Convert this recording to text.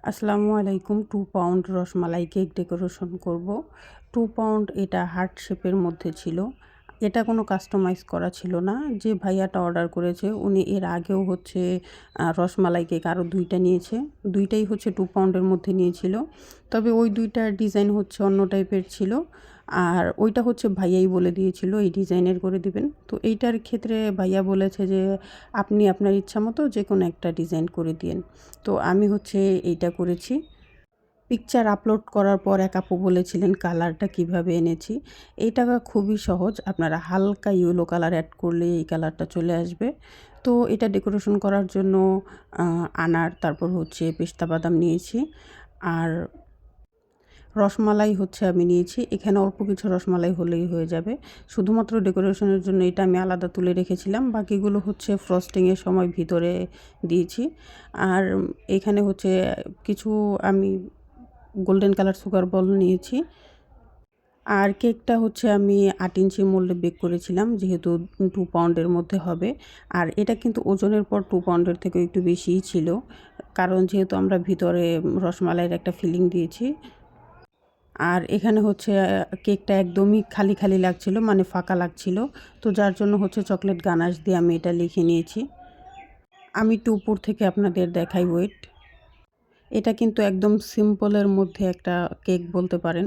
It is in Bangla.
আসসালামু আলাইকুম। 2 পাউন্ড রসমালাই কেক ডেকোরেশন করব। 2 পাউন্ড এটা হার্ট শেপের মধ্যে ছিল। এটা কোনো কাস্টমাইজ করা ছিল না। যে ভাইয়াটা অর্ডার করেছে উনি এর আগেও হচ্ছে রসমালাই কেক আরও ২ টা নিয়েছে। ২ টাই হচ্ছে 2 পাউন্ডের মধ্যে নিয়েছিল। তবে ওই ২ টার ডিজাইন হচ্ছে অন্য টাইপের ছিল। আর ওইটা হচ্ছে ভাইয়াই বলে দিয়েছিল এই ডিজাইনের করে দিবেন। তো এইটার ক্ষেত্রে ভাইয়া বলেছে যে আপনি আপনার ইচ্ছামতো যেকোনো একটা ডিজাইন করে দিয়েন। তো আমি হচ্ছে এইটা করেছি। পিকচার আপলোড করার পর এক আপু বলেছিলেন কালারটা কিভাবে এনেছি। এইটা খুবই সহজ। আপনারা হালকা ইয়েলো কালার অ্যাড করলেই এই কালারটা চলে আসবে। তো এটা ডেকোরেশন করার জন্য আনার, তারপর হচ্ছে পেস্তা বাদাম নিয়েছি। আর রসমালাই হচ্ছে আমি নিয়েছি। এখানে অল্প কিছু রসমালাই হলেই হয়ে যাবে। শুধুমাত্র ডেকোরেশনের জন্য এটা আমি আলাদা তুলে রেখেছিলাম। বাকিগুলো হচ্ছে ফ্রস্টিংয়ের সময় ভিতরে দিয়েছি। আর এখানে হচ্ছে কিছু আমি গোল্ডেন কালার সুগার বল নিয়েছি। আর কেকটা হচ্ছে আমি ৮ ইঞ্চি মোল্ডে বেক করেছিলাম, যেহেতু 2 পাউন্ডের মধ্যে হবে। আর এটা কিন্তু ওজনের পর 2 পাউন্ডের থেকেও একটু বেশিই ছিল। কারণ যেহেতু আমরা ভিতরে রসমালাইয়ের একটা ফিলিং দিয়েছি। আর এখানে হচ্ছে কেকটা একদমই খালি, খালি লাগছিল, মানে ফাঁকা লাগছিল। তো যার জন্য হচ্ছে চকলেট গানাশ দিয়ে আমি এটা লিখে নিয়েছি। আমি একটু উপর থেকে আপনাদের দেখাই, ওয়েট। এটা কিন্তু একদম সিম্পলের মধ্যে একটা কেক বলতে পারেন।